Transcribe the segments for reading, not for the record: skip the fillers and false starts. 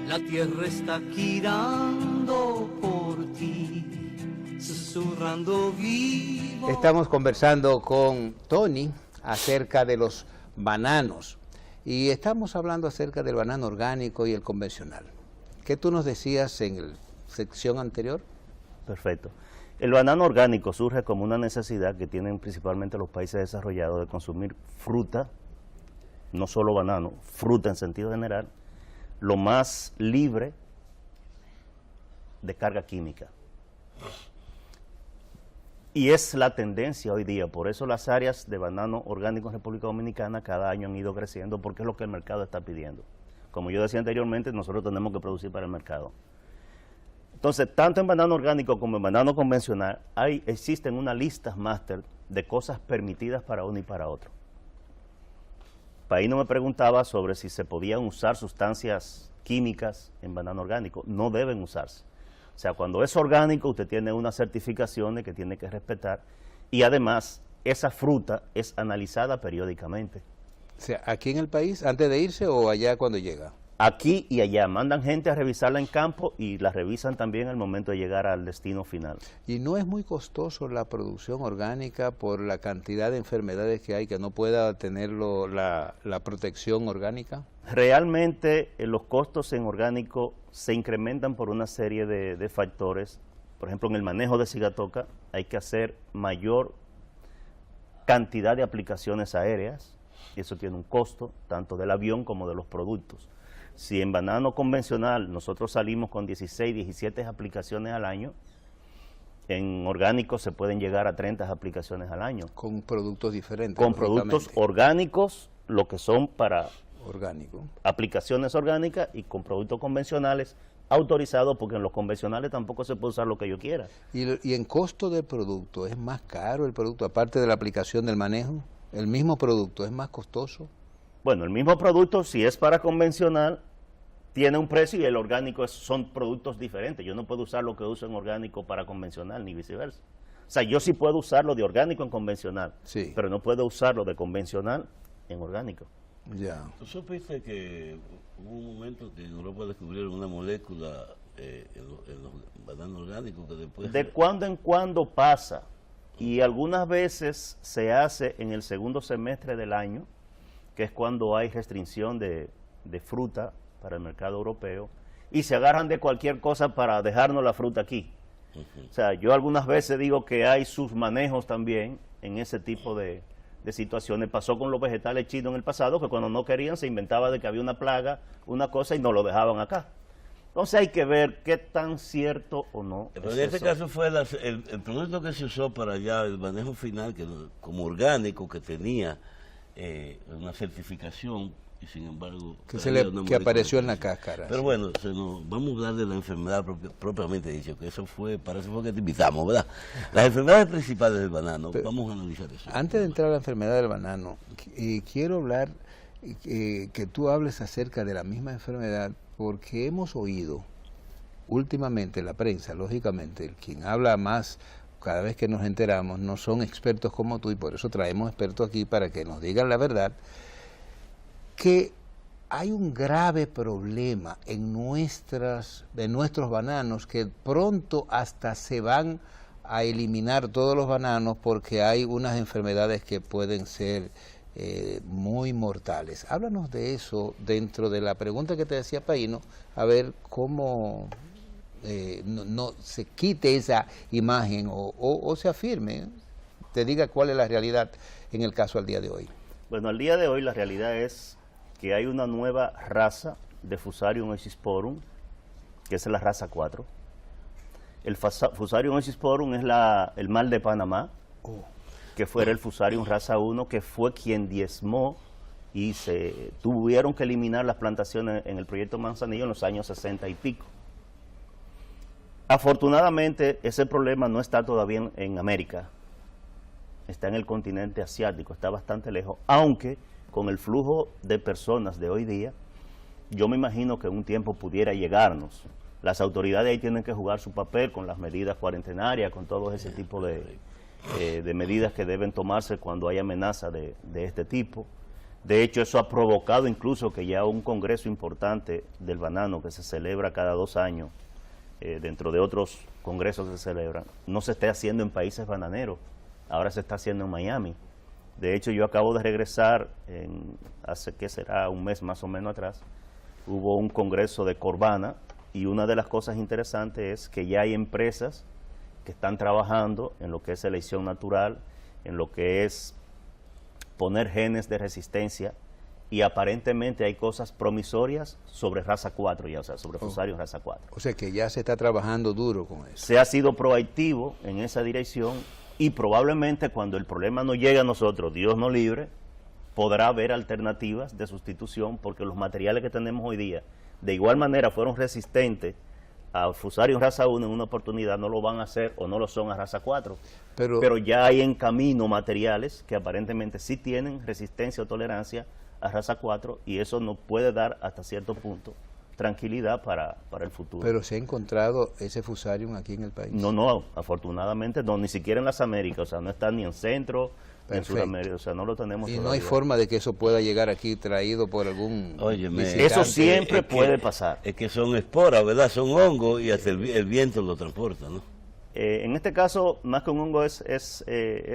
La tierra está girando por ti, susurrando vivo. Estamos conversando con Tony acerca de los bananos y estamos hablando acerca del banano orgánico y el convencional. ¿Qué tú nos decías en la sección anterior? Perfecto. El banano orgánico surge como una necesidad que tienen principalmente los países desarrollados de consumir fruta, no solo banano, fruta en sentido general, lo más libre de carga química. Y es la tendencia hoy día, por eso las áreas de banano orgánico en República Dominicana cada año han ido creciendo porque es lo que el mercado está pidiendo. Como yo decía anteriormente, nosotros tenemos que producir para el mercado. Entonces, tanto en banano orgánico como en banano convencional, existen unas listas máster de cosas permitidas para uno y para otro. Paino me preguntaba sobre si se podían usar sustancias químicas en banano orgánico. No deben usarse. O sea, cuando es orgánico, usted tiene unas certificaciones que tiene que respetar y además esa fruta es analizada periódicamente. O sea, ¿aquí en el país, antes de irse o allá cuando llega? Aquí y allá, mandan gente a revisarla en campo y la revisan también al momento de llegar al destino final. ¿Y no es muy costoso la producción orgánica por la cantidad de enfermedades que hay que no pueda tener la protección orgánica? Realmente los costos en orgánico se incrementan por una serie de factores. Por ejemplo, en el manejo de cigatoca hay que hacer mayor cantidad de aplicaciones aéreas y eso tiene un costo tanto del avión como de los productos. Si en banano convencional nosotros salimos con 16, 17 aplicaciones al año, en orgánico se pueden llegar a 30 aplicaciones al año. Con productos diferentes. Con productos orgánicos, lo que son para orgánico, aplicaciones orgánicas, y con productos convencionales autorizados, porque en los convencionales tampoco se puede usar lo que yo quiera. ¿Y en costo de producto es más caro el producto, aparte de la aplicación del manejo? ¿El mismo producto es más costoso? Bueno, el mismo producto, si es para convencional, tiene un precio y el orgánico son productos diferentes. Yo no puedo usar lo que uso en orgánico para convencional, ni viceversa. O sea, yo sí puedo usarlo de orgánico en convencional, sí, pero no puedo usarlo de convencional en orgánico. Ya. ¿Tú supiste que hubo un momento que en Europa descubrieron una molécula en los bananos orgánicos que después... De cuando en cuando pasa, y algunas veces se hace en el segundo semestre del año, que es cuando hay restricción de fruta para el mercado europeo, y se agarran de cualquier cosa para dejarnos la fruta aquí. O sea, yo algunas veces digo que hay sus manejos también en ese tipo de situaciones. Pasó con los vegetales chinos en el pasado, que cuando no querían se inventaba de que había una plaga, una cosa, y no lo dejaban acá. Entonces hay que ver qué tan cierto o no. Pero en este caso fue el producto que se usó para allá, el manejo final, que como orgánico, que tenía una certificación, y sin embargo que apareció en la cáscara. Pero bueno, vamos a hablar de la enfermedad propiamente dicho, que para eso fue que te invitamos, ¿verdad? Las enfermedades principales del banano, vamos a analizar eso. Antes de entrar a la enfermedad del banano, quiero hablar, que tú hables acerca de la misma enfermedad, porque hemos oído últimamente en la prensa, lógicamente, quien habla más cada vez que nos enteramos no son expertos como tú, y por eso traemos expertos aquí para que nos digan la verdad, que hay un grave problema en nuestros bananos, que pronto hasta se van a eliminar todos los bananos porque hay unas enfermedades que pueden ser muy mortales. Háblanos de eso dentro de la pregunta que te decía Paino, a ver cómo no se quite esa imagen o se afirme, te diga cuál es la realidad en el caso al día de hoy. Bueno, al día de hoy la realidad es que hay una nueva raza de Fusarium oxysporum, que es la raza 4. El Fusarium oxysporum es el mal de Panamá, que fuera el Fusarium raza 1, que fue quien diezmó y se tuvieron que eliminar las plantaciones en el proyecto Manzanillo en los años 60 y pico. Afortunadamente, ese problema no está todavía en América, está en el continente asiático, está bastante lejos, aunque con el flujo de personas de hoy día, yo me imagino que en un tiempo pudiera llegarnos. Las autoridades ahí tienen que jugar su papel con las medidas cuarentenarias, con todo ese tipo de medidas que deben tomarse cuando hay amenaza de este tipo. De hecho, eso ha provocado incluso que ya un congreso importante del banano que se celebra cada 2 años, dentro de otros congresos que se celebran, no se esté haciendo en países bananeros, ahora se está haciendo en Miami. De hecho, yo acabo de regresar, hace que será un mes más o menos atrás, hubo un congreso de Corbana, y una de las cosas interesantes es que ya hay empresas que están trabajando en lo que es selección natural, en lo que es poner genes de resistencia, y aparentemente hay cosas promisorias sobre raza 4 ya, o sea, sobre fusarios raza 4. O sea que ya se está trabajando duro con eso. Se ha sido proactivo en esa dirección y probablemente cuando el problema no llegue a nosotros, Dios nos libre, podrá haber alternativas de sustitución porque los materiales que tenemos hoy día de igual manera fueron resistentes a fusarios raza 1 en una oportunidad, no lo van a hacer o no lo son a raza 4. Pero ya hay en camino materiales que aparentemente sí tienen resistencia o tolerancia a raza 4 y eso nos puede dar hasta cierto punto tranquilidad para el futuro. ¿Pero se ha encontrado ese fusarium aquí en el país? No, afortunadamente no, ni siquiera en las Américas, o sea, no está ni en Centro, ni en Sudamérica, o sea, no lo tenemos. Y todavía. No hay forma de que eso pueda llegar aquí traído por algún visitante. Eso siempre puede pasar. Es que son esporas, ¿verdad? Son hongos y hasta el viento lo transporta, ¿no? En este caso, más que un hongo es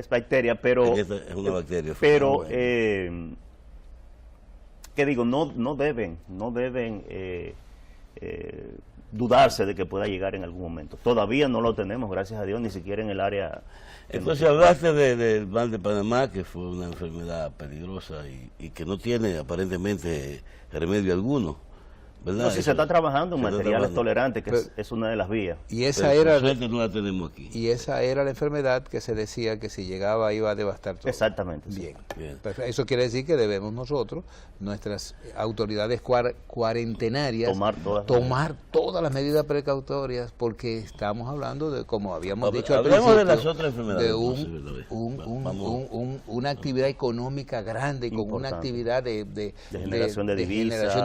bacteria, pero... Es una bacteria. Pero, ¿qué digo? No deben dudarse de que pueda llegar en algún momento. Todavía no lo tenemos, gracias a Dios, ni siquiera en el área... Entonces hablaste del mal de Panamá, que fue una enfermedad peligrosa y que no tiene aparentemente remedio alguno, ¿verdad? No, sí se está trabajando en materiales tolerantes, que es una de las vías. Y esa era no la tenemos aquí. Y esa era la enfermedad que se decía que si llegaba iba a devastar todo. Exactamente. Bien. Bien. Eso quiere decir que debemos nosotros, nuestras autoridades cuarentenarias, tomar todas las medidas precautorias, porque estamos hablando de, como habíamos dicho al principio, de las otras enfermedades, de una actividad económica grande, con una actividad de generación de divisas,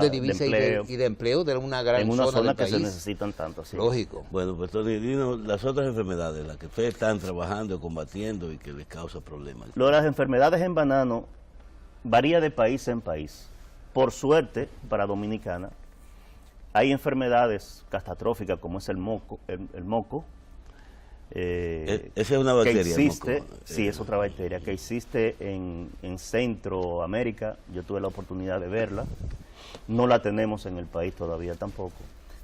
y de empleo de una gran en una zona que del país. se necesitan tanto, sí. Lógico. Bueno, pues Tony, dinos las otras enfermedades, las que ustedes están trabajando, combatiendo y que les causa problemas. Lo de las enfermedades en banano varía de país en país. Por suerte, para Dominicana, hay enfermedades catastróficas como es el moco. Esa es una bacteria. Que existe, sí, es otra bacteria, que existe en Centroamérica. Yo tuve la oportunidad de verla. No la tenemos en el país todavía tampoco.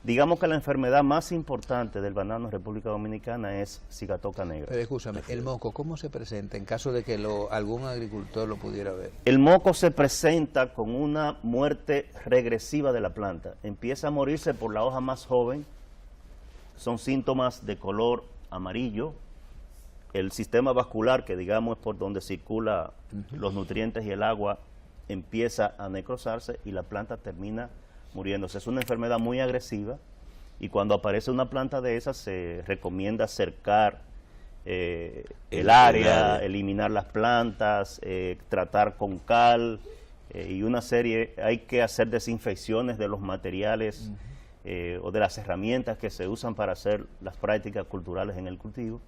Digamos que la enfermedad más importante del banano en República Dominicana es cigatoca negra. Pero escúchame, el moco, ¿cómo se presenta en caso de que algún agricultor lo pudiera ver? El moco se presenta con una muerte regresiva de la planta. Empieza a morirse por la hoja más joven. Son síntomas de color amarillo. El sistema vascular, que digamos es por donde circula los nutrientes y el agua, empieza a necrosarse y la planta termina muriéndose. Es una enfermedad muy agresiva y cuando aparece una planta de esas se recomienda cercar el área, eliminar las plantas, tratar con cal y una serie, hay que hacer desinfecciones de los materiales o de las herramientas que se usan para hacer las prácticas culturales en el cultivo.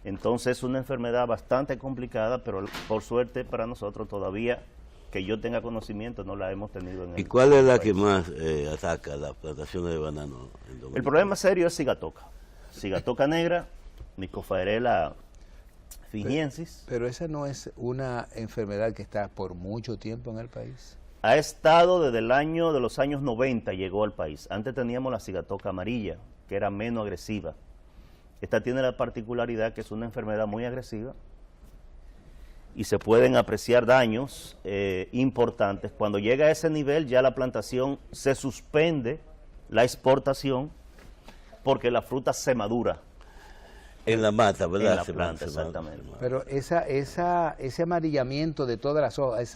Entonces es una enfermedad bastante complicada, pero por suerte para nosotros todavía, que yo tenga conocimiento, no la hemos tenido en el país. ¿Y cuál es la que más ataca las plantaciones de banano en Dominicana? El problema serio es cigatoca negra, Mycophylla fingiensis. Pero esa no es una enfermedad que está por mucho tiempo en el país. Ha estado desde los años 90, llegó al país. Antes teníamos la cigatoca amarilla, que era menos agresiva. Esta tiene la particularidad que es una enfermedad muy agresiva y se pueden apreciar daños importantes. Cuando llega a ese nivel ya la plantación se suspende la exportación porque la fruta se madura. En la mata, ¿verdad? En la planta, exactamente. Pero ese amarillamiento de todas las hojas,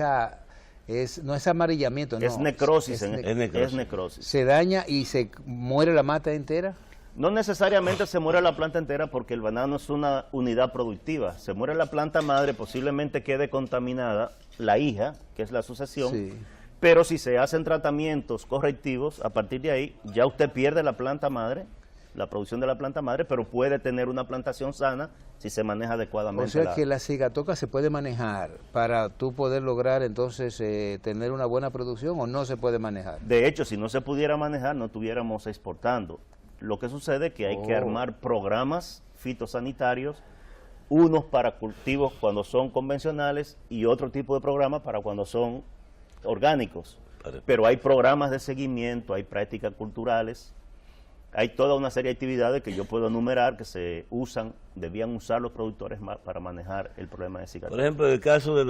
no es amarillamiento, no. Es necrosis. Es necrosis. ¿Se daña y se muere la mata entera? No necesariamente se muere la planta entera porque el banano es una unidad productiva. Se muere la planta madre, posiblemente quede contaminada la hija, que es la sucesión, sí. Pero si se hacen tratamientos correctivos, a partir de ahí ya usted pierde la planta madre la producción de la planta madre, pero puede tener una plantación sana si se maneja adecuadamente. O sea que la cigatoca se puede manejar para tú poder lograr entonces tener una buena producción, ¿o no se puede manejar? De hecho, si no se pudiera manejar, no estuviéramos exportando. Lo que sucede es que hay que armar programas fitosanitarios, unos para cultivos cuando son convencionales y otro tipo de programas para cuando son orgánicos. Pero hay programas de seguimiento, hay prácticas culturales, hay toda una serie de actividades que yo puedo enumerar que se usan, debían usar los productores para manejar el problema de cigatoca. Por ejemplo, en el caso el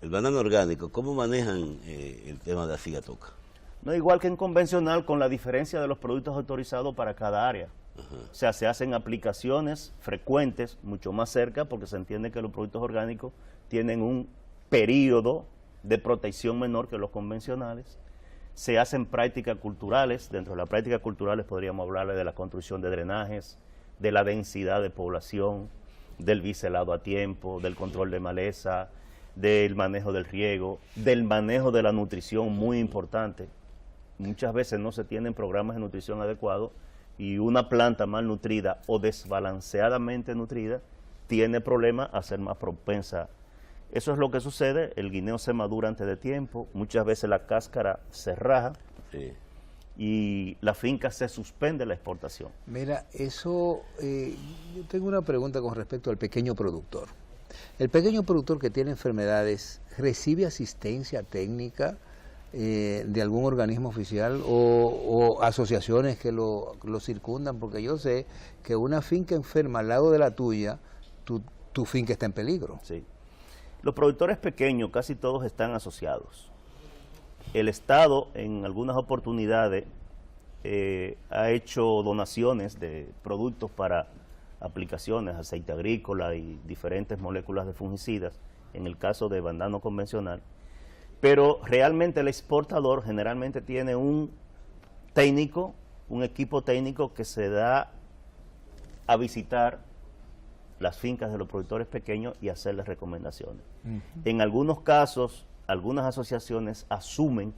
banano orgánico, ¿cómo manejan el tema de la cigatoca? No, igual que en convencional, con la diferencia de los productos autorizados para cada área. O sea, se hacen aplicaciones frecuentes, mucho más cerca, porque se entiende que los productos orgánicos tienen un periodo de protección menor que los convencionales. Se hacen prácticas culturales. Dentro de las prácticas culturales podríamos hablarle de la construcción de drenajes, de la densidad de población, del biselado a tiempo, del control de maleza, del manejo del riego, del manejo de la nutrición, muy importante. Muchas veces no se tienen programas de nutrición adecuados y una planta mal nutrida o desbalanceadamente nutrida tiene problemas a ser más propensa. Eso es lo que sucede, el guineo se madura antes de tiempo, muchas veces la cáscara se raja y la finca se suspende la exportación. Mira, eso, yo tengo una pregunta con respecto al pequeño productor. El pequeño productor que tiene enfermedades, ¿recibe asistencia técnica de algún organismo oficial o asociaciones que lo circundan? Porque yo sé que una finca enferma al lado de la tuya, tu finca está en peligro. Sí. Los productores pequeños casi todos están asociados. El Estado en algunas oportunidades ha hecho donaciones de productos para aplicaciones, aceite agrícola y diferentes moléculas de fungicidas, en el caso de banano convencional. Pero realmente el exportador generalmente tiene un técnico, un equipo técnico que se da a visitar las fincas de los productores pequeños y hacerles recomendaciones. En algunos casos, algunas asociaciones asumen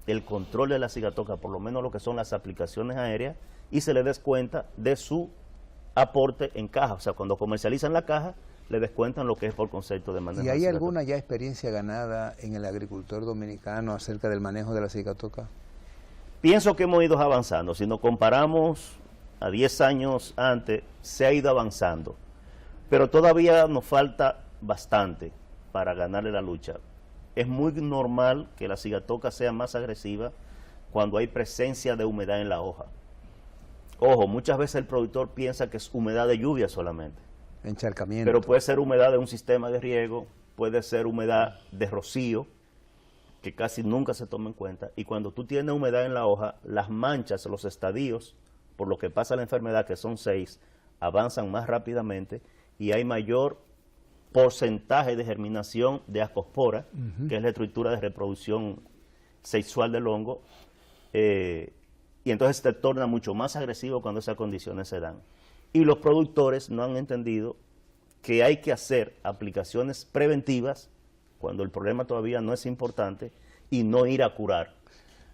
el control de la cigatoca, por lo menos lo que son las aplicaciones aéreas, y se les descuenta de su aporte en caja. O sea, cuando comercializan la caja, le descuentan lo que es por concepto de manejo. ¿Y hay alguna ya experiencia ganada en el agricultor dominicano acerca del manejo de la cigatoca? Pienso que hemos ido avanzando. Si nos comparamos a 10 años antes, se ha ido avanzando. Pero todavía nos falta bastante para ganarle la lucha. Es muy normal que la cigatoca sea más agresiva cuando hay presencia de humedad en la hoja. Ojo, muchas veces el productor piensa que es humedad de lluvia solamente. Encharcamiento. Pero puede ser humedad de un sistema de riego, puede ser humedad de rocío, que casi nunca se toma en cuenta. Y cuando tú tienes humedad en la hoja, las manchas, los estadios, por lo que pasa la enfermedad, que son 6, avanzan más rápidamente y hay mayor porcentaje de germinación de ascospora, que es la estructura de reproducción sexual del hongo, y entonces te torna mucho más agresivo cuando esas condiciones se dan. Y los productores no han entendido que hay que hacer aplicaciones preventivas cuando el problema todavía no es importante y no ir a curar,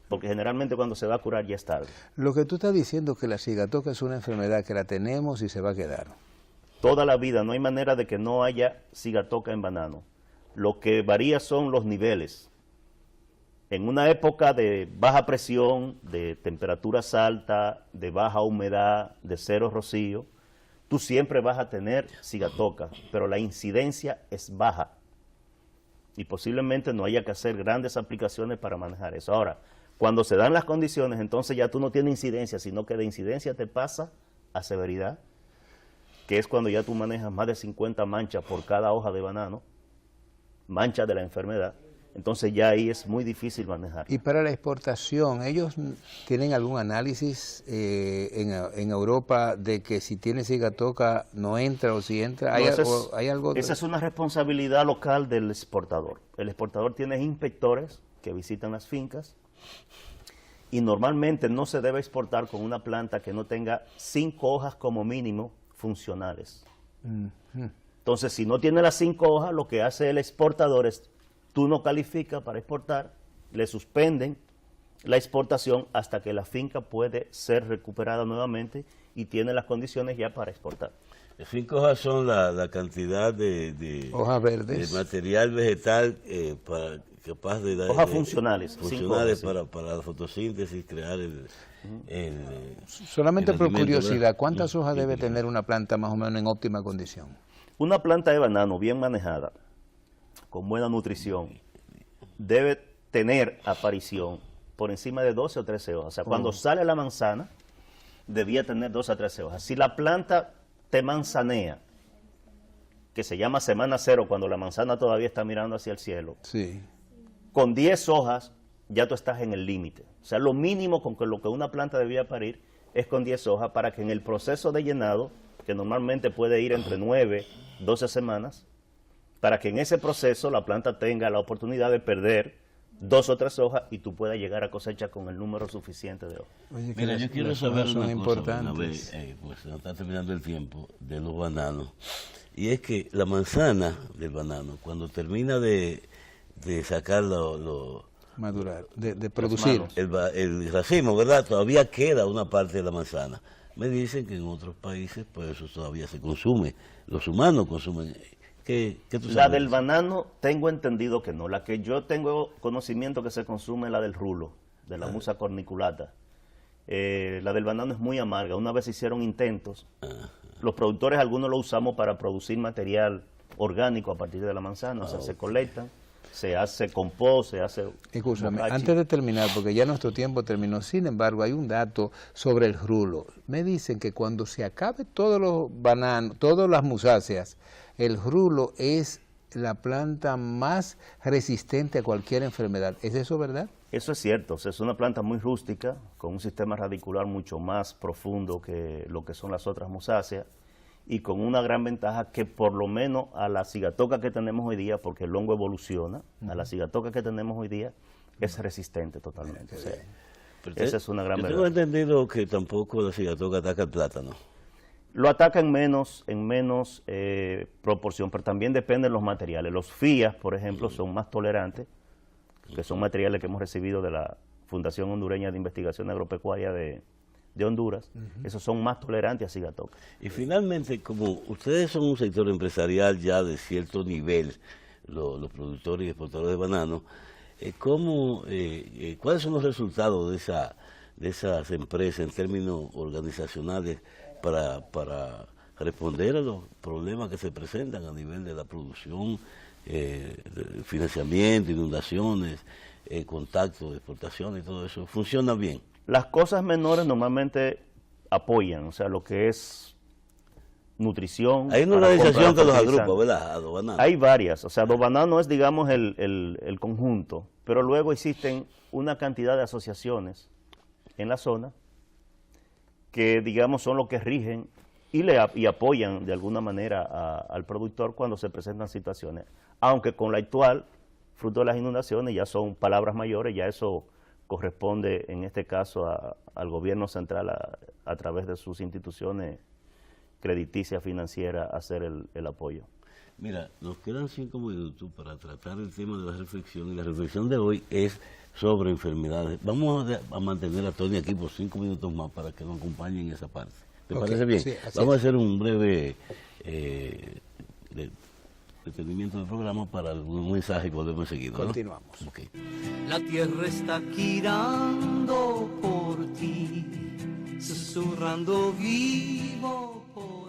porque generalmente cuando se va a curar ya es tarde. Lo que tú estás diciendo es que la cigatoca es una enfermedad que la tenemos y se va a quedar. Toda la vida, no hay manera de que no haya cigatoca en banano. Lo que varía son los niveles. En una época de baja presión, de temperaturas altas, de baja humedad, de cero rocío, tú siempre vas a tener cigatoca, pero la incidencia es baja. Y posiblemente no haya que hacer grandes aplicaciones para manejar eso. Ahora, cuando se dan las condiciones, entonces ya tú no tienes incidencia, sino que de incidencia te pasa a severidad, que es cuando ya tú manejas más de 50 manchas por cada hoja de banano, manchas de la enfermedad, entonces ya ahí es muy difícil manejar. Y para la exportación, ¿ellos tienen algún análisis en Europa de que si tiene cigatoca no entra o si entra? ¿Hay algo? Esa es una responsabilidad local del exportador. El exportador tiene inspectores que visitan las fincas y normalmente no se debe exportar con una planta que no tenga 5 hojas como mínimo funcionales. Entonces, si no tiene las 5 hojas, lo que hace el exportador es, tú no calificas para exportar, le suspenden la exportación hasta que la finca puede ser recuperada nuevamente y tiene las condiciones ya para exportar. 5 hojas son la cantidad de hojas verdes, de material vegetal capaz de dar... Hojas funcionales. Funcionales hojas, para la fotosíntesis, crear solamente el por curiosidad, ¿verdad? ¿cuántas hojas debe tener una planta más o menos en óptima condición? Una planta de banano bien manejada, con buena nutrición, debe tener aparición por encima de 12 o 13 hojas. O sea, cuando sale la manzana, debía tener 12 a 13 hojas. Si la planta te manzanea, que se llama semana cero, cuando la manzana todavía está mirando hacia el cielo, sí, con 10 hojas ya tú estás en el límite. O sea, lo mínimo con lo que una planta debía parir es con 10 hojas para que en el proceso de llenado, que normalmente puede ir entre 9, 12 semanas, para que en ese proceso la planta tenga la oportunidad de perder 2 o 3 hojas y tú puedas llegar a cosecha con el número suficiente de hojas. Oye, Mira, yo quiero saber son una importantes. cosa, pues nos está terminando el tiempo de los bananos, y es que la manzana del banano, cuando termina de sacar madurar, de producir. el racimo, ¿verdad? Todavía queda una parte de la manzana. Me dicen que en otros países, pues eso todavía se consume. Los humanos consumen. ¿Qué tú sabes? La del banano tengo entendido que no. La que yo tengo conocimiento que se consume es la del rulo, de la musa corniculata. La del banano es muy amarga. Una vez hicieron intentos. Los productores, algunos lo usamos para producir material orgánico a partir de la manzana. O sea, se colectan, se hace compost, se hace... Escúchame, antes de terminar, porque ya nuestro tiempo terminó, sin embargo, hay un dato sobre el rulo. Me dicen que cuando se acabe todos los bananos, todas las musáceas, el rulo es la planta más resistente a cualquier enfermedad. ¿Es eso verdad? Eso es cierto. O sea, es una planta muy rústica, con un sistema radicular mucho más profundo que lo que son las otras musáceas, y con una gran ventaja que por lo menos a la cigatoca que tenemos hoy día, porque el hongo evoluciona, a la cigatoca que tenemos hoy día es resistente totalmente. O sea, esa es una gran Yo verdad. tengo entendido que tampoco la cigatoca ataca el plátano. Lo ataca en menos proporción, pero también depende de los materiales. Los FIAs, por ejemplo, son más tolerantes, que son materiales que hemos recibido de la Fundación Hondureña de Investigación Agropecuaria de Honduras. Esos son más tolerantes a cigatoca. Y finalmente, como ustedes son un sector empresarial ya de cierto nivel, los productores y exportadores de bananos, ¿cuáles son los resultados de esas empresas en términos organizacionales para responder a los problemas que se presentan a nivel de la producción, financiamiento, inundaciones, contacto de exportación y todo eso? ¿Funciona bien? Las cosas menores normalmente apoyan, o sea, lo que es nutrición. Hay una organización que los agrupa, ¿verdad? Hay varias, o sea, Dobanano es, digamos, el conjunto, pero luego existen una cantidad de asociaciones en la zona que, digamos, son los que rigen y apoyan de alguna manera al productor cuando se presentan situaciones. Aunque con la actual, fruto de las inundaciones, ya son palabras mayores, ya eso corresponde en este caso al gobierno central a través de sus instituciones crediticias, financieras, hacer el apoyo. Mira, nos quedan 5 minutos para tratar el tema de la reflexión, y la reflexión de hoy es sobre enfermedades. Vamos a mantener a Tony aquí por 5 minutos más para que nos acompañe en esa parte. ¿Te parece bien? Sí, vamos a hacer un breve detenimiento del programa para algún mensaje y volvemos enseguida, ¿no? Continuamos. Okay. La tierra está girando por ti, susurrando vivo por